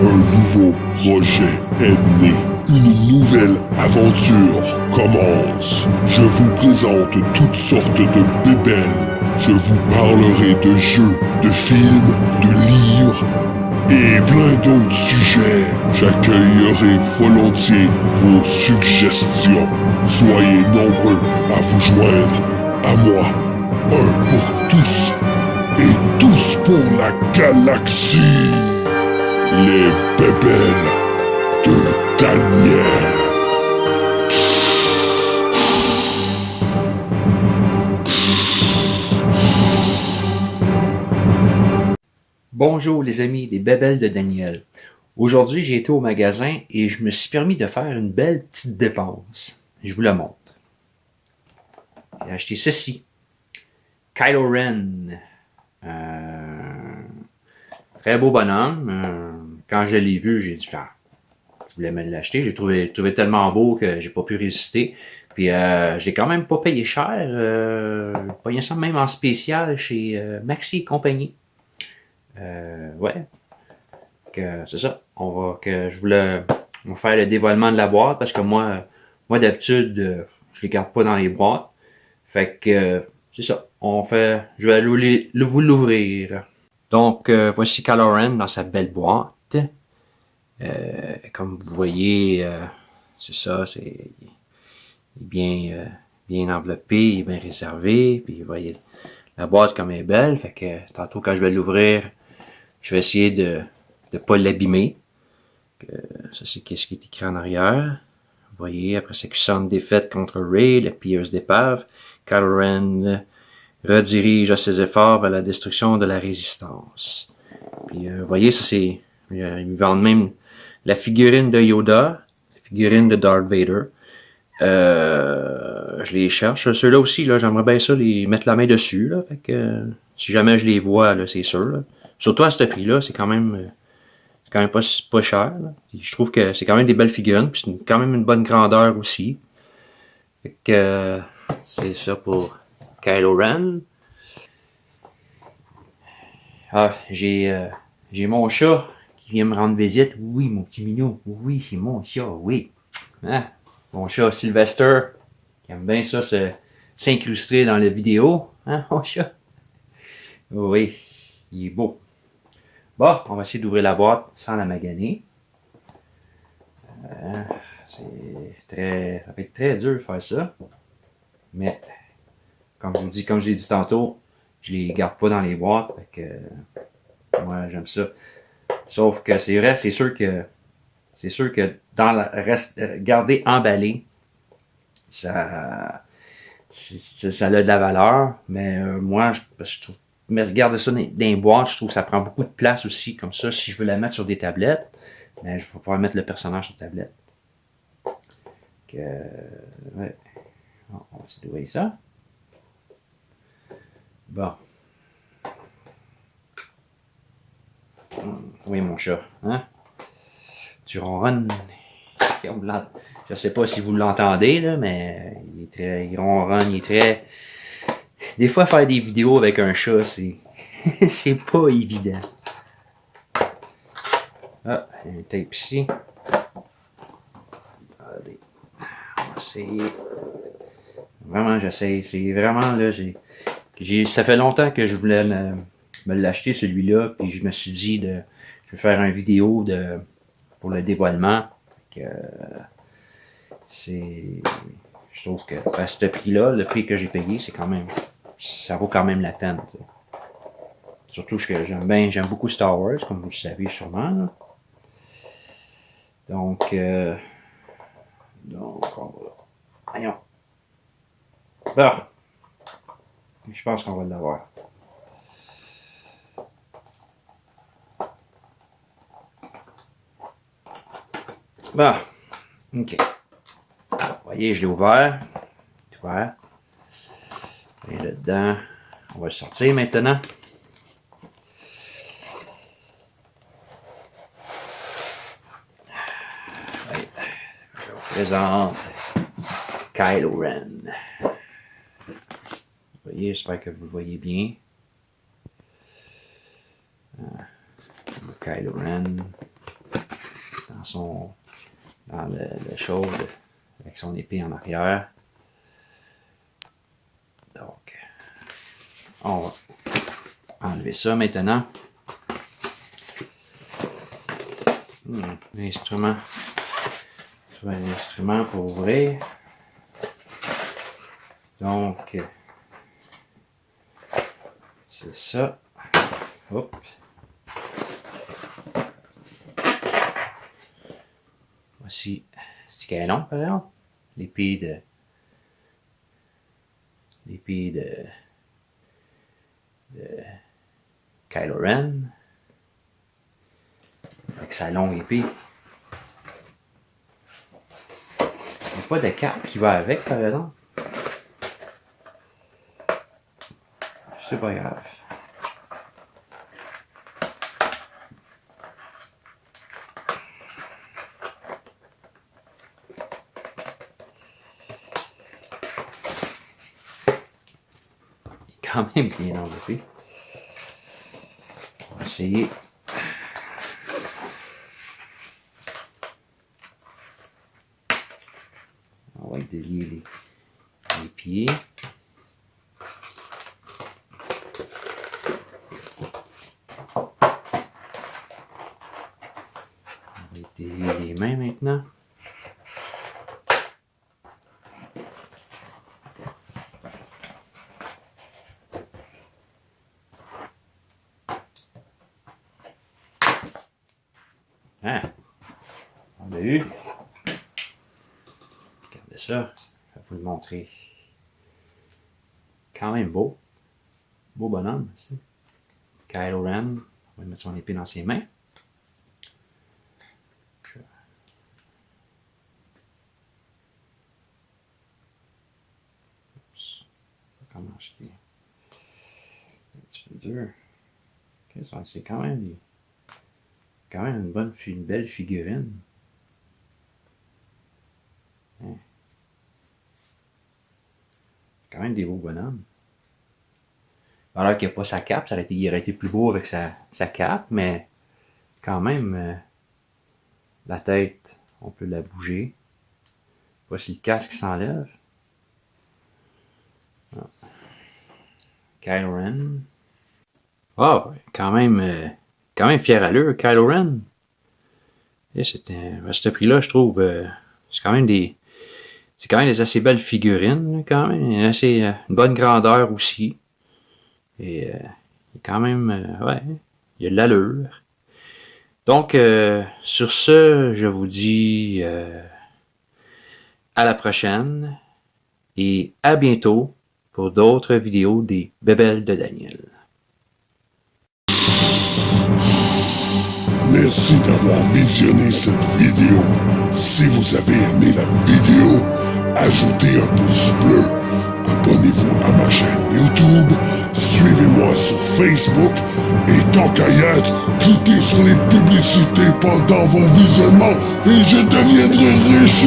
Un nouveau projet est né. Une nouvelle aventure commence. Je vous présente toutes sortes de bébelles. Je vous parlerai de jeux, de films, de livres et plein d'autres sujets. J'accueillerai volontiers vos suggestions. Soyez nombreux à vous joindre à moi. Un pour tous et tous pour la galaxie. Les bébelles de Daniel. Bonjour les amis des bébelles de Daniel. Aujourd'hui, j'ai été au magasin et je me suis permis de faire une belle petite dépense. Je vous la montre. J'ai acheté ceci. Kylo Ren. Très beau bonhomme. Quand je l'ai vu, j'ai dit je voulais me l'acheter. J'ai trouvé tellement beau que j'ai pas pu résister. Puis je l'ai quand même pas payé cher. Payé ça même en spécial chez Maxi et compagnie. Ouais. C'est ça. On va faire le dévoilement de la boîte parce que moi d'habitude, je les garde pas dans les boîtes. Fait que c'est ça. Je vais vous l'ouvrir. Donc voici Kylo Ren dans sa belle boîte. Comme vous voyez, c'est ça, c'est bien enveloppé, il est bien réservé. Puis vous voyez la boîte comme elle est belle. Fait que tantôt quand je vais l'ouvrir, je vais essayer de ne pas l'abîmer. Ça, c'est ce qui est écrit en arrière. Vous voyez, après sa cuissante défaite contre Rey, la pilleuse d'épave, Kylo Ren redirige ses efforts vers la destruction de la résistance. Puis, vous voyez, ça c'est... Ils vendent même la figurine de Yoda, la figurine de Darth Vader. Je les cherche. Ceux-là aussi, là, j'aimerais bien ça les mettre la main dessus. Là, fait que, si jamais je les vois, là, c'est sûr. Là. Surtout à ce prix-là, c'est quand même pas cher. Là. Je trouve que c'est quand même des belles figurines. Puis c'est quand même une bonne grandeur aussi. Fait que c'est ça pour Kylo Ren. Ah, j'ai mon chat qui vient me rendre visite. Oui, mon petit minou. Oui, c'est mon chat, oui. Hein? Mon chat Sylvester, qui aime bien ça s'incruster dans la vidéo. Hein, mon chat? Oui, il est beau. Bon, on va essayer d'ouvrir la boîte sans la maganer. Ça va être très dur de faire ça. Mais, comme je l'ai dit tantôt, je les garde pas dans les boîtes. Fait que, moi, j'aime ça. Sauf que c'est vrai, c'est sûr que dans garder emballé, ça a de la valeur. Mais moi, je trouve, mais regarder ça dans les boîtes, je trouve que ça prend beaucoup de place aussi. Comme ça, si je veux la mettre sur des tablettes, ben, je vais pouvoir mettre le personnage sur tablette. Ouais. On va essayer d'ouvrir ça. Bon. Oui, mon chat. Hein? Tu ronronnes. Je sais pas si vous l'entendez, là, mais il ronronne, il est très... Des fois, faire des vidéos avec un chat, c'est... c'est pas évident. Ah, il y a un tape ici. Attendez. On va essayer. Vraiment, j'essaie. C'est vraiment, là, ça fait longtemps que je voulais me l'acheter, celui-là, puis je me suis dit, je vais faire une vidéo pour le dévoilement. Je trouve que à ce prix-là, le prix que j'ai payé, c'est quand même, ça vaut quand même la peine. T'sais. Surtout que j'aime beaucoup Star Wars, comme vous le savez sûrement. Là. Donc, on va... Voyons. Bon. Je pense qu'on va l'avoir. Bon. OK. Vous voyez, je l'ai ouvert. Ouvert. Et là-dedans, on va le sortir maintenant. Allez, je vous présente Kylo Ren. Vous voyez, j'espère que vous le voyez bien. Kylo Ren. dans le chaude avec son épée en arrière. Donc, on va enlever ça maintenant. L'instrument. Un instrument pour ouvrir. Donc, c'est ça. Hop. Voici ce canon, par exemple. L'épée de Kylo Ren. Avec sa longue épée. Il n'y a pas de cape qui va avec, par exemple. C'est pas grave. Il est quand même bien enlevé. On va essayer. On va délier les pieds. Délier les mains maintenant. Ah, on a eu. Regardez ça, je vais vous le montrer. Quand même beau. Beau bonhomme, aussi. Kylo Ren, on va mettre son épée dans ses mains. Comment acheter un petit peu dur. Okay, c'est quand même une belle figurine. Hein. Quand même des beaux bonhommes. Alors qu'il n'y a pas sa cape, il aurait été plus beau avec sa cape, mais quand même, la tête, on peut la bouger. Voici le casque s'enlève. Kylo Ren. Oh, quand même fier à l'heure, Kylo Ren. Et à ce prix-là, je trouve, c'est quand même des assez belles figurines, quand même. Une bonne grandeur aussi. Et quand même, ouais, il y a de l'allure. Donc, sur ce, je vous dis à la prochaine et à bientôt pour d'autres vidéos des Bébelles de Daniel. Merci d'avoir visionné cette vidéo. Si vous avez aimé la vidéo, ajoutez un pouce bleu. Abonnez-vous à ma chaîne YouTube, suivez-moi sur Facebook et tant qu'à y être, cliquez sur les publicités pendant vos visionnements et je deviendrai riche.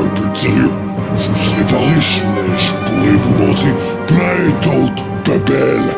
Un peu de sérieux, je ne serai pas riche, mais je pourrais vous montrer plein d'autres bébelles